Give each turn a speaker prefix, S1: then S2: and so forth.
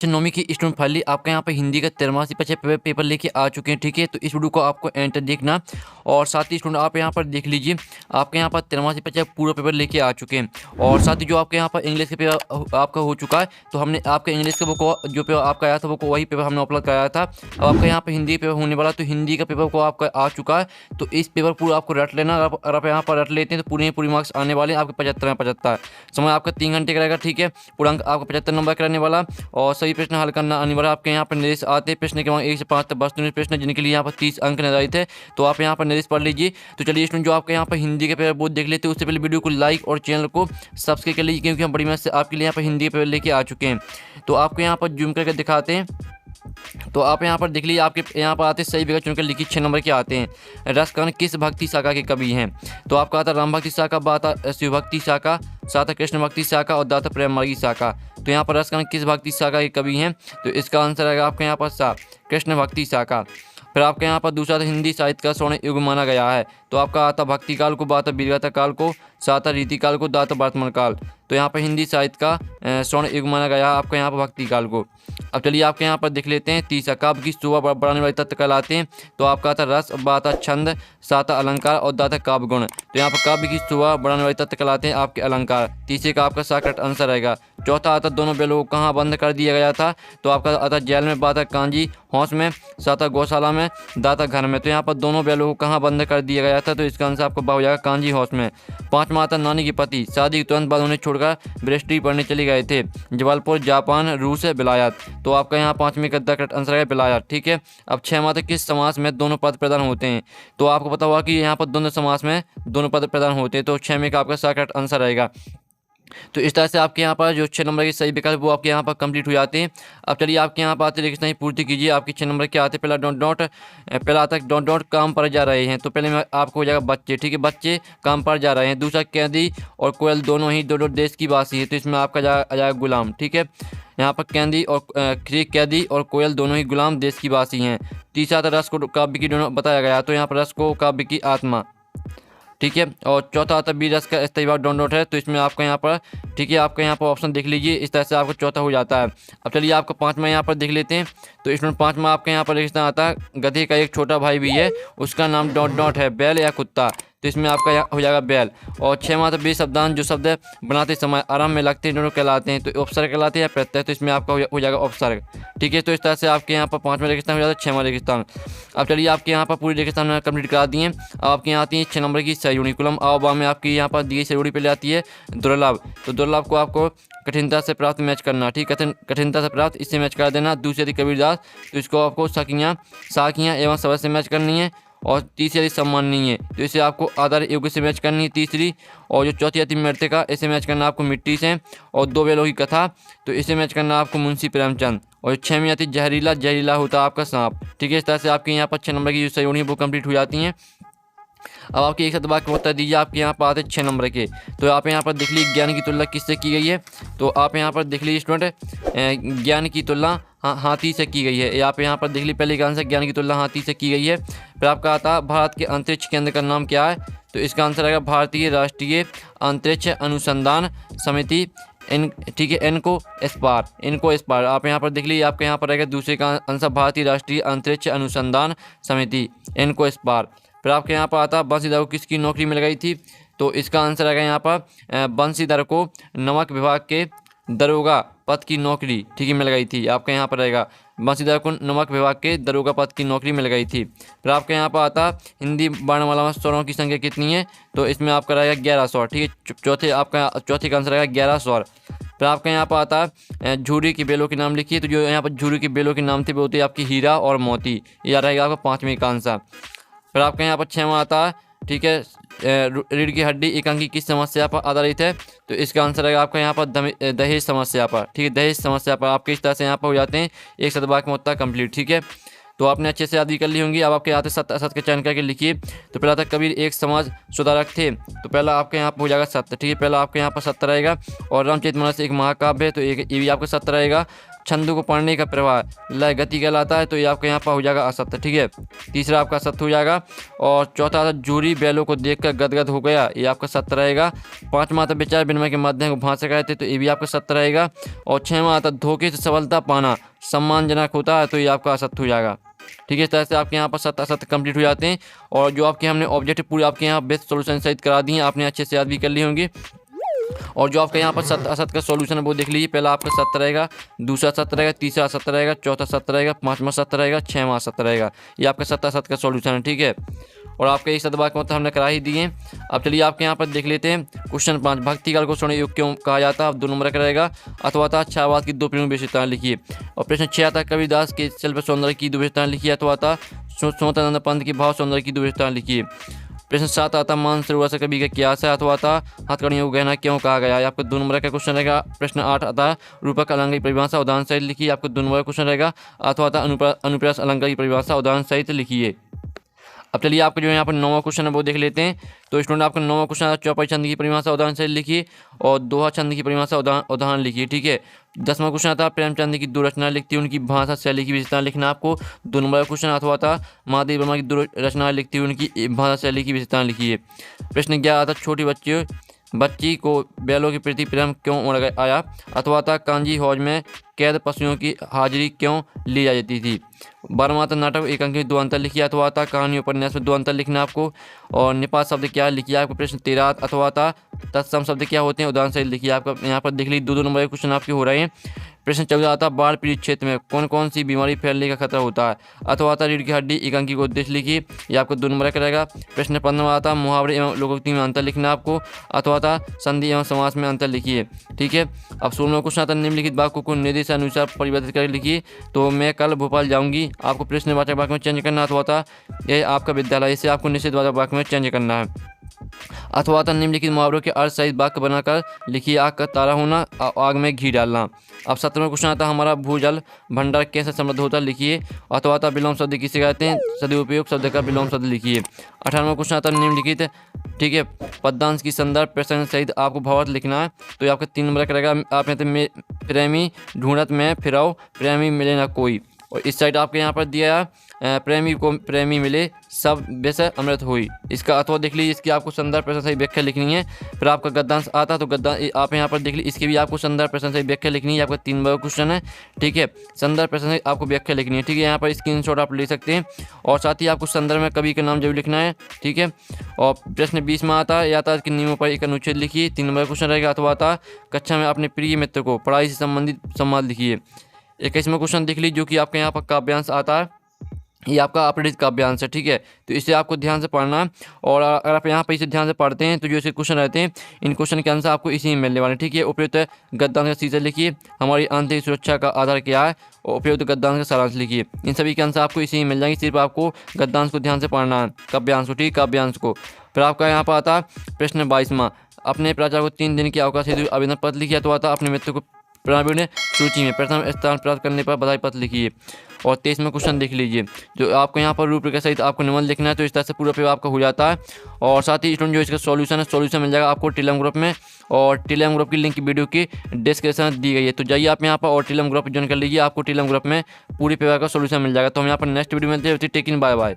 S1: नौवीं की student finally आपका यहाँ पे हिंदी का 13वीं पेपर पेपर लेके आ चुके हैं। ठीक है, तो इस वीडियो को आपको एंड तक देखना और साथ ही स्टूडेंट आप यहाँ पर देख लीजिए आपके यहाँ पर 13वीं पेपर पूरा पेपर लेके आ चुके हैं। और साथ ही जो आपके यहाँ पर इंग्लिश का पेपर आपका हो चुका है, तो हमने आपका इंग्लिश का वो जो पेपर आपका आया था वो वही पेपर हमने अपलोड कराया था। अब आपका यहाँ पर हिंदी पेपर होने वाला, तो हिंदी का पेपर को आपका आ चुका है, तो इस पेपर पूरा आपको रट लेना। अगर आप यहाँ पर रट लेते हैं तो पूरे मार्क्स आने वाले हैं आपके 75 में 75। समय आपका 3 घंटे का रहेगा। ठीक है, पूरा अंक आपका 75 नंबर का रहने वाला और सही प्रश्न हल करना अनिवार्य। आपके यहाँ पर निर्देश आते हैं प्रश्न के वहाँ 1 से 5 तक 32 प्रश्न जिनके लिए यहाँ पर 30 अंक निर्धारित है, तो आप यहाँ पर निर्देश पढ़ लीजिए। तो चलिए स्टूडेंट जो आपके यहाँ पर हिंदी के पेपर बोर्ड देख लेते हैं, उससे पहले वीडियो को लाइक और चैनल को सब्सक्राइब कर लीजिए, क्योंकि हम बड़ी मेहनत से आपके लिए यहाँ पर हिंदी के पेपर लेके आ चुके हैं। तो आपको यहाँ पर जूम करके दिखाते हैं। तो आप यहाँ पर देख लीजिए आपके यहाँ पर आते सही विकल्प चुनकर लिखिए 6 नंबर के आते हैं। रसकर्ण किस भक्ति शाखा के कवि हैं? तो आपका आता राम भक्ति शाखा, बात शिव भक्ति शाखा, साथ कृष्ण भक्ति शाखा और दाता प्रेम मार्गी शाखा। तो यहाँ पर रसकर्ण किस भक्ति शाखा के कवि हैं? तो इसका आंसर आएगा आपके यहाँ पर सा कृष्ण भक्ति शाखा। फिर आपके यहाँ पर दूसरा हिंदी साहित्य का स्वर्ण युग माना गया है। तो आपका आता भक्ति काल को, बात वीरगाथा काल को, साथ रीति काल को, दाता वर्तमान काल। तो यहाँ पर हिंदी साहित्य का स्वर्ण युग माना गया है आपका यहाँ पर भक्ति काल को। अब चलिए आपके यहाँ पर देख लेते हैं तीसरा काव्य की शोभा बढ़ाने वाले तत्व कहलाते हैं। तो आपका आता रस, बाता छंद, साता अलंकार और दाता काव्य गुण। तो यहाँ पर काव्य की शोभा बढ़ाने वाले तत्व कहलाते हैं आपके अलंकार। तीसरे का आपका सा करेक्ट आंसर रहेगा। चौथा आता दोनों बैलों को कहाँ बंद कर दिया गया था? तो आपका आता जेल में, बाता कांजी हौस में, साता गौशाला में, दाता घर में। तो यहाँ पर दोनों बैलों को कहाँ बंद कर दिया गया था? तो इसका आंसर आपको हो जाएगा कांजी हौस में। पांचवा आता नानी के पति शादी के तुरंत बाद उन्हें छोड़कर ब्रिस्टी पढ़ने चले गए थे। जबलपुर, जापान, रूस, विलायत। तो आपका यहाँ पांचवें का करेक्ट आंसर है विलायत। ठीक है, अब 6वां आता किस समास में दोनों पद प्रदान होते हैं? तो आपको पता होगा कि यहाँ पर दोनों समास में दोनों पद प्रदान होते हैं, तो 6वें का आपका करेक्ट आंसर रहेगा। तो इस तरह से आपके यहाँ पर जो 6 नंबर के सही विकल्प वो आपके यहाँ पर कंप्लीट हो जाते हैं। अब चलिए आपके यहाँ पर आते रेगिस्तानी पूर्ति कीजिए। आपके 6 नंबर के आते पहला पहला आता डॉट काम पर जा रहे हैं। तो पहले में आपको हो जाएगा बच्चे। ठीक है, बच्चे काम पर जा रहे हैं। दूसरा कैदी और कोयल दोनों ही दो देश की वासी है, तो इसमें आपका आ जाएगा गुलाम। ठीक है, यहाँ पर कैदी और कोयल दोनों ही गुलाम देश की वासी हैं। तीसरा था रस को काव्य की दोनों बताया गया, तो यहाँ पर रस को काव्य की आत्मा। ठीक है, और चौथा आता बी रस का इस्तेमाल डॉट है, तो इसमें आपका यहाँ पर ठीक है आपका यहाँ पर ऑप्शन देख लीजिए। इस तरह से आपका चौथा हो जाता है। अब चलिए आपका 5वां यहाँ पर देख लेते हैं। तो इसमें 5वां आपके यहाँ पर रेगिस्तान आता है गधे का एक छोटा भाई भी है, उसका नाम डॉट है, बैल या कुत्ता। तो इसमें आपका हो जाएगा बैल। और 6वां तो बेशब्दान जो शब्द बनाते समय आराम में लगते हैं दोनों कहलाते हैं, तो उपसर्ग कहलाते हैं या प्रत्यय। तो इसमें आपका हो जाएगा उपसर्ग। ठीक है, तो इस तरह से आपके यहाँ पर 5वां रेगिस्तान हो जाता है 6वां रेगिस्तान। अब चलिए आपके यहाँ पर पूरी रेगिस्तान में कंप्लीट करा दिए। अब आपके यहाँ आती है 6 नंबर की सहयोगी कुलम आवबा में आपकी यहाँ पर दी सहयोगी पहले आती है दुर्लभ। तो दुर्लभ को आपको कठिनता से प्राप्त मैच करना। ठीक है, कठिनता से प्राप्त इससे मैच कर देना। दूसरी यदि कबीरदास, तो इसको आपको साखियाँ एवं सबक से मैच करनी है। और तीसरी यदि सम्माननीय है, तो इसे आपको आधार युग से मैच करनी है तीसरी। और जो चौथी आती मृतिका, इसे मैच करना आपको मिट्टी से। और 2 बैलों की कथा, तो इसे मैच करना आपको मुंशी प्रेमचंद। और 6वीं आती जहरीला होता आपका सांप। ठीक है, इस तरह से आपके यहाँ पर 6 नंबर की जो सहयोगी वो कंप्लीट हो जाती हैं। अब आपके एक साथ वाक्य उत्तर दीजिए। आपके यहाँ पर आते 6 नंबर के। तो आप यहाँ पर देख लीजिए ज्ञान की तुलना किससे की गई है? तो आप यहाँ पर देख लीजिए स्टूडेंट ज्ञान की तुलना हाथी से की गई है। आप यहाँ पर देख लीजिए पहले का आंसर ज्ञान की तुलना हाथी से की गई है। फिर आपका आता भारत के अंतरिक्ष केंद्र का नाम क्या है? तो इसका आंसर आएगा भारतीय राष्ट्रीय अंतरिक्ष अनुसंधान समिति। ठीक है, इनको स्पार। आप यहाँ पर देख लीजिए आपके यहाँ पर रहेगा दूसरे का आंसर भारतीय राष्ट्रीय अंतरिक्ष अनुसंधान समिति इनको स्पार। फिर आपके यहाँ पर आता बंशीधर को किसकी नौकरी मिल गई थी? तो इसका आंसर आएगा यहाँ पर बंशीधर को नमक विभाग के दरोगा पद की नौकरी ठीक है मिल गई थी। आपका यहाँ पर रहेगा बंशीधर को नमक विभाग के दरोगा पद की नौकरी मिल गई थी। फिर आपके यहाँ पर आता हिंदी वर्णमाला में स्वरों की संख्या कितनी है? तो इसमें आपका रहेगा 11 स्वर। ठीक है, चौथे का आंसर रहेगा 11 स्वर। फिर आपका यहाँ पर आता है झूरी की बेलों के नाम लिखिए। तो जो यहाँ पर झूरी की बेलों के नाम थे वो होती है आपकी हीरा और मोती। यह रहेगा आपका 5वें का आंसर। फिर आपके यहाँ पर 6वां आता है ठीक है रीढ़ की हड्डी एकांकी किस समस्या पर आधारित है? तो इसका आंसर रहेगा आपका यहाँ पर दहेज समस्या पर। ठीक है, दहेज समस्या पर आपके इस तरह से यहाँ पर हो जाते हैं एक शतवाक्य में होता है कंप्लीट। ठीक है, तो आपने अच्छे से याद भी कर ली होंगी। अब आपके आते सत्य असत्य का चयन करके लिखिए। तो पहला था कबीर एक समाज सुधारक थे। तो पहला आपके यहाँ पर हो जाएगा सत्य। ठीक है, पहला आपके यहाँ पर सत्य रहेगा। और रामचरितमानस एक महाकाव्य है, तो ये भी आपका सत्य रहेगा। छंद को पढ़ने का प्रवाह लय गति कहलाता है, तो ये आपका यहाँ पर हो जाएगा असत्य। ठीक है, तीसरा आपका सत्य हो जाएगा। और चौथा आता जूरी बैलों को देखकर गदगद हो गया, ये आपका सत्य रहेगा। पाँचवा आता विचार विनिमय के माध्यम को भाषा कहते, तो ये भी आपका सत्य रहेगा। और छठवां आता धोखे से सफलता पाना सम्मानजनक होता है, तो ये आपका असत्य हो जाएगा। ठीक है, इस तरह से आपके यहाँ पर सत्य असत्य कंप्लीट हो जाते हैं। और जो आपके हमने ऑब्जेक्टिव पूरे आपके यहाँ बेस्ट सोल्यूशन सहित करा दिए, आपने अच्छे से याद भी कर लिए होंगे। और जो आपका यहाँ पर सत्य असत्य का सॉल्यूशन है वो देख लीजिए। पहला आपका सत्य रहेगा, दूसरा सत्य रहेगा, तीसरा सत्य रहेगा, चौथा सत्य रहेगा, पाँचवा सत्य रहेगा, छठवां सत्य रहेगा। ये आपका सत्य असत्य का सॉल्यूशन है। ठीक है, और आपके एक सदवाक्य का मतलब हमने करा ही दिए। अब चलिए आपके यहाँ पर देख लेते हैं क्वेश्चन 5, भक्तिकाल को स्वर्ण युग क्यों कहा जाता है? अब 2 नंबर का रहेगा। अथवा था छायावाद की 2 प्रमुख विशेषताएं लिखिए। और प्रश्न 6 आता कबीरदास के शिल्प सौंदर्य की 2 विशेषताएं लिखिए। अथवा था स्वतंत्र पंथ की भाव सौंदर्य की 2 विशेषताएं लिखिए। प्रश्न 7 आता मानसरोवर से कवि का क्या आशय? अथवा था हथकड़ियों को गहना क्यों कहा गया है? आपको 2 नंबर का क्वेश्चन रहेगा। प्रश्न 8 आता रूपक अलंकार की परिभाषा उदाहरण सहित लिखिए। आपको 2 नंबर का क्वेश्चन रहेगा। अथवा था अनुप्रास अलंकार की परिभाषा उदाहरण सहित लिखिए। अब चलिए आपको जो यहाँ पर 9वां क्वेश्चन है वो देख लेते हैं। तो स्टूडेंट आपका 9वां क्वेश्चन है चौपाई छंद की परिभाषा उदाहरण सहित लिखिए और दोहा छंद की परिभाषा उदाहरण लिखिए। ठीक है, 10वां क्वेश्चन आता है प्रेमचंद की 2 रचनाएं लिखती है, उनकी भाषा शैली की विशेषता लिखना आपको। 2 नंबर का क्वेश्चन अथवा था महादेव वर्मा की 2 रचनाएं लिखती है, उनकी भाषा शैली की विशेषता लिखिए। प्रश्न 11 आता छोटी बच्ची को बैलों के प्रति प्रेम क्यों उड़ आया? अथवा था कांजी हौज में कैद पशुओं की हाजिरी क्यों ली जाती थी? 12वां था नाटक एक अंक में 2 अंतर लिखिए। अथवा था कहानी उपन्यास में 2 अंतर लिखना आपको। और निपात शब्द क्या लिखिए आपको। प्रश्न 13 अथवा था तत्सम शब्द क्या होते हैं? उदाहरण सहित लिखिए। आपका यहाँ पर देख लीजिए 2 नंबर के क्वेश्चन आपके हो रहे हैं। प्रश्न 14 आता बाढ़ पीड़ित क्षेत्र में कौन कौन सी बीमारी फैलने का खतरा होता है? अथवा था रीढ़ की हड्डी एक अंकी को उद्देश्य लिखिए, ये आपको 2 नंबर का रहेगा। प्रश्न 15 आता मुहावरे एवं लोकोक्ति में अंतर लिखना आपको। अथवा था संधि एवं समास में अंतर लिखिए। ठीक है, अब 16वां क्वेश्चन आता निम्नलिखित वाक्यों को निर्देश अनुसार परिवर्तित करके लिखिए। तो मैं कल भोपाल जाऊँगी, आपको प्रश्नवाचक वाक्य में चेंज करना। अथवा था यह आपका विद्यालय, इसे आपको निषेधवाचक वाक्य में चेंज करना है। अथवा था निम्नलिखित मुहावरों के अर्थ सहित वाक्य बनाकर लिखिए। आग का तारा होना, आग में घी डालना। अब 17वां क्वेश्चन आता हमारा भूजल भंडार कैसे समृद्ध होता लिखिए। अथवा था विलोम शब्द किसे कहते हैं? सदुपयोग शब्द का विलोम शब्द लिखिए। 18वां क्वेश्चन आता निम्नलिखित ठीक है पद्यांश की संदर्भ प्रसंग सहित आपको भावार्थ लिखना है। तो ये आपका 3 नंबर का रहेगा। आप यहाँ पे प्रेमी ढूंढत में फिराओ प्रेमी मिले ना कोई। और इस साइड आपके यहाँ पर दिया है प्रेमी को प्रेमी मिले सब वैसे अमृत हुई। इसका अथवा देख लीजिए, इसकी आपको संदर्भ प्रश्न सही व्याख्या लिखनी है। फिर आपका गद्यांश आता तो गद्यांश आप यहाँ पर देख लीजिए, इसकी भी आपको संदर्भ प्रश्न सही व्याख्या लिखनी है। आपका 3 नंबर क्वेश्चन है। ठीक है, संदर्भ प्रश्न सही आपको व्याख्या लिखनी है। ठीक है, यहाँ पर स्क्रीनशॉट आप ले सकते हैं। और साथ ही आपको संदर्भ में कवि का नाम जरूर लिखना है। ठीक है, और प्रश्न 20 में आता है यातायात के नियमों पर एक अनुच्छेद लिखिए। 3 नंबर क्वेश्चन रहेगा। अथवा आता कक्षा में अपने प्रिय मित्र को पढ़ाई से संबंधित संवाद लिखिए। 21वां क्वेश्चन देख लीजिए, जो कि आपके यहाँ पर काव्यांश आता है, ये आपका अपरित काव्यांश है। ठीक है, तो इसे आपको ध्यान से पढ़ना है। और अगर आप यहाँ पर इसे ध्यान से पढ़ते हैं तो जो इसके क्वेश्चन रहते हैं, इन क्वेश्चन के आंसर आपको इसी में मिलने वाले हैं। ठीक है, उपयुक्त गद्यांश का शीर्षक लिखिए, हमारी आंतरिक सुरक्षा का आधार क्या है, और उपयुक्त गद्यांश का सारांश लिखिए। इन सभी के आंसर आपको इसी में मिल जाएंगे, सिर्फ आपको गद्यांश को ध्यान से पढ़ना है, काव्यांश को। ठीक, काव्यांश को। फिर आपका यहाँ पर आता प्रश्न 22वां अपने प्राचार्य को 3 दिन की अवकाश हेतु आवेदन पत्र लिखिए। तो आता अपने मित्र को प्रावीण्य सूची में प्रथम स्थान प्राप्त करने पर बधाई पत्र लिखिए। और 23वां क्वेश्चन देख लीजिए, जो आपको यहाँ पर रूपरेखा सहित आपको निबंध लिखना है। तो इस तरह से पूरा पेपर आपका हो जाता है। और साथ ही स्टूडेंट जो इसका सॉल्यूशन है, सॉल्यूशन मिल जाएगा आपको टेलीग्राम ग्रुप में। और टेलीग्राम ग्रुप की लिंक वीडियो की डिस्क्रिप्शन में दी गई है, तो जाइए आप यहाँ पर और टेलीग्राम ग्रुप ज्वाइन कर लीजिए। आपको टेलीग्राम ग्रुप में पूरी पेपर का सॉल्यूशन मिल जाएगा। तो हम यहाँ पर नेक्स्ट वीडियो में मिलते हैं। टेक इन, बाय बाय।